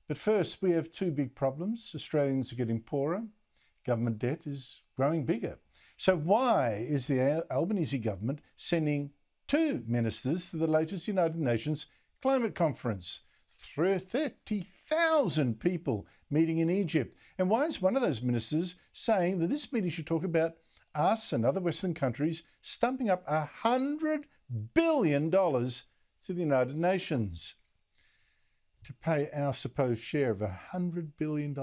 But first, we have two big problems. Australians are getting poorer. Government debt is growing bigger. So why is the Albanese government sending two ministers to the latest United Nations climate conference? 30,000 people meeting in Egypt. And why is one of those ministers saying that this meeting should talk about us and other Western countries stumping up $100 billion to the United Nations to pay our supposed share of $100 billion?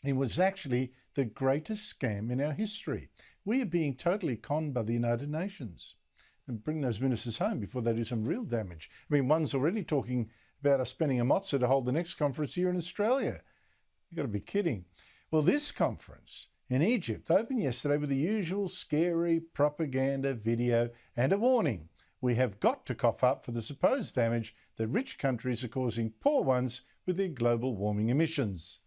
It was actually the greatest scam in our history. We are being totally conned by the United Nations. And bring those ministers home before they do some real damage. I mean, one's already talking about us spending a mozza to hold the next conference here in Australia. You've got to be kidding. Well, this conference in Egypt opened yesterday with the usual scary propaganda video and a warning. We have got to cough up for the supposed damage that rich countries are causing poor ones with their global warming emissions.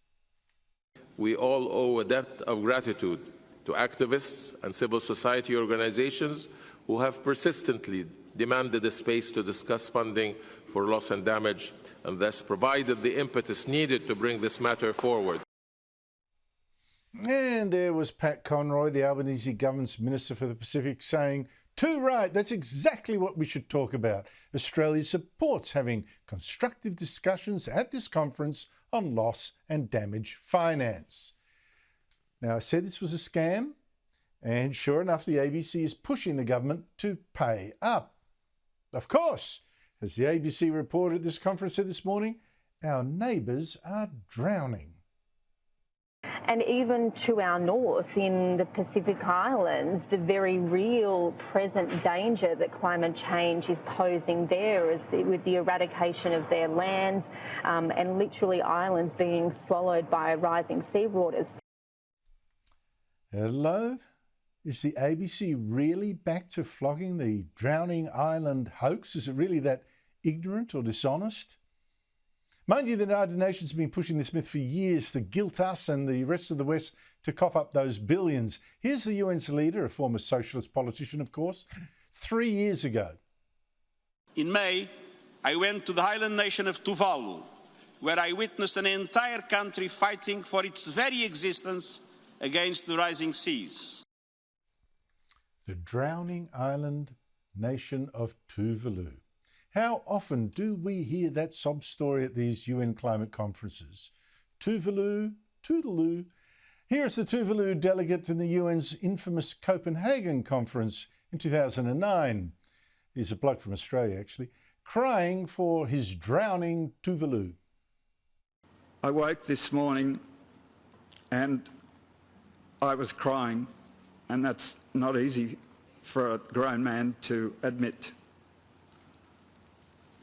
We all owe a debt of gratitude to activists and civil society organizations who have persistently demanded a space to discuss funding for loss and damage, and thus provided the impetus needed to bring this matter forward. And there was Pat Conroy, the Albanese government's Minister for the Pacific, saying, "Too right, that's exactly what we should talk about. Australia supports having constructive discussions at this conference on loss and damage finance." Now, I said this was a scam, and sure enough, the ABC is pushing the government to pay up. Of course, as the ABC reported at this conference this morning, our neighbours are drowning. And even to our north, in the Pacific Islands, the very real present danger that climate change is posing there is with the eradication of their lands and literally islands being swallowed by rising seawaters. Hello? Is the ABC really back to flogging the drowning island hoax? Is it really that ignorant or dishonest? Mind you, the United Nations have been pushing this myth for years to guilt us and the rest of the West to cough up those billions. Here's the UN's leader, a former socialist politician, of course, 3 years ago. In May, I went to the island nation of Tuvalu, where I witnessed an entire country fighting for its very existence against the rising seas. The drowning island nation of Tuvalu. How often do we hear that sob story at these UN climate conferences? Tuvalu, Toodaloo. Here's the Tuvalu delegate in the UN's infamous Copenhagen conference in 2009. He's a bloke from Australia, actually, crying for his drowning Tuvalu. I woke this morning and I was crying, and that's not easy for a grown man to admit.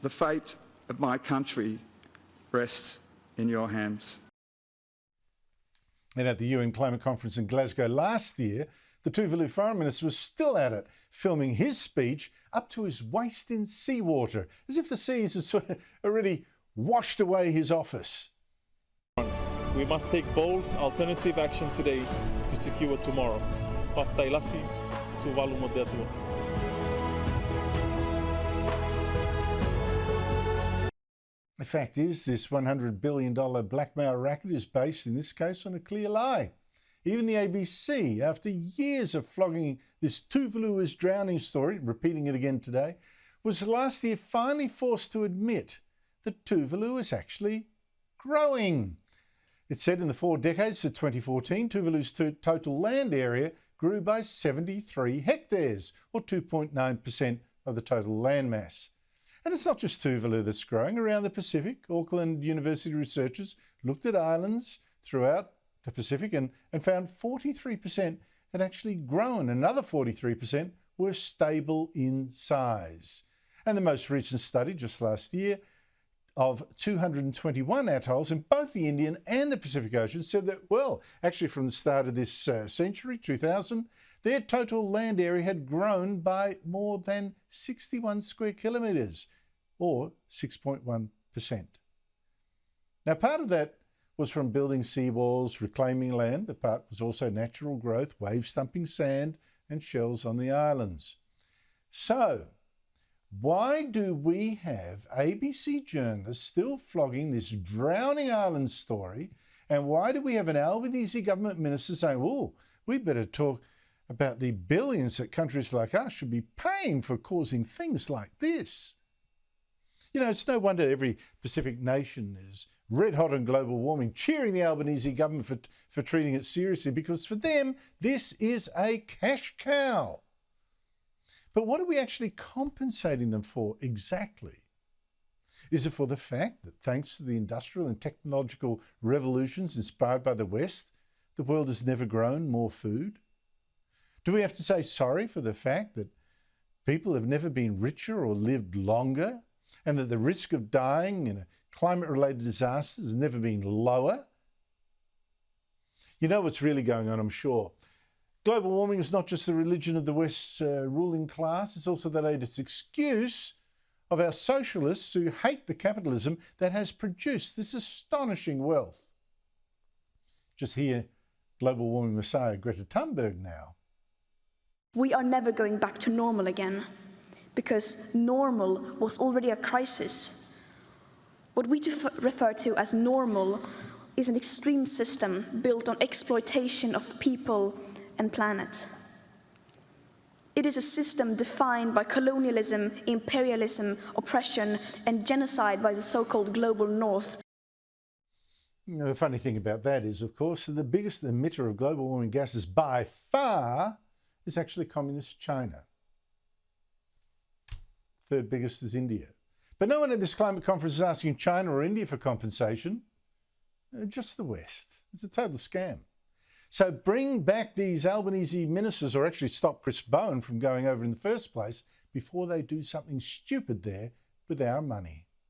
The fate of my country rests in your hands. And at the UN climate conference in Glasgow last year, the Tuvalu foreign minister was still at it, filming his speech up to his waist in seawater, as if the seas had sort of already washed away his office. We must take bold alternative action today to secure tomorrow. Faftailasi, Tuvalu Modetua. The fact is, this $100 billion blackmail racket is based, in this case, on a clear lie. Even the ABC, after years of flogging this Tuvalu is drowning story, repeating it again today, was last year finally forced to admit that Tuvalu is actually growing. It said in the 4 decades to 2014, Tuvalu's total land area grew by 73 hectares, or 2.9% of the total land mass. And it's not just Tuvalu that's growing. Around the Pacific, Auckland University researchers looked at islands throughout the Pacific and found 43% had actually grown. Another 43% were stable in size. And the most recent study, just last year, of 221 atolls in both the Indian and the Pacific Ocean said that, well, actually from the start of this century, 2000, their total land area had grown by more than 61 square kilometres, or 6.1%. Now, part of that was from building seawalls, reclaiming land, but part was also natural growth, wave stumping sand and shells on the islands. So, Why do we have ABC journalists still flogging this drowning island story? And why do we have an Albanese government minister saying, oh, we better talk about the billions that countries like us should be paying for causing things like this? You know, it's no wonder every Pacific nation is red hot on global warming, cheering the Albanese government for treating it seriously, because for them, this is a cash cow. But what are we actually compensating them for exactly? Is it for the fact that thanks to the industrial and technological revolutions inspired by the West, the world has never grown more food? Do we have to say sorry for the fact that people have never been richer or lived longer, and that the risk of dying in a climate-related disaster has never been lower? You know what's really going on, I'm sure. Global warming is not just the religion of the West's ruling class, it's also the latest excuse of our socialists who hate the capitalism that has produced this astonishing wealth. Just hear global warming messiah Greta Thunberg now. We are never going back to normal again, because normal was already a crisis. What we refer to as normal is an extreme system built on exploitation of people and planet. It is a system defined by colonialism, imperialism, oppression, and genocide by the so-called global north. You know, the funny thing about that is, of course, that the biggest emitter of global warming gases by far is actually communist China. Third biggest is India. But no one at this climate conference is asking China or India for compensation, just the West. It's a total scam. So bring back these Albanese ministers, or actually stop Chris Bowen from going over in the first place, before they do something stupid there with our money.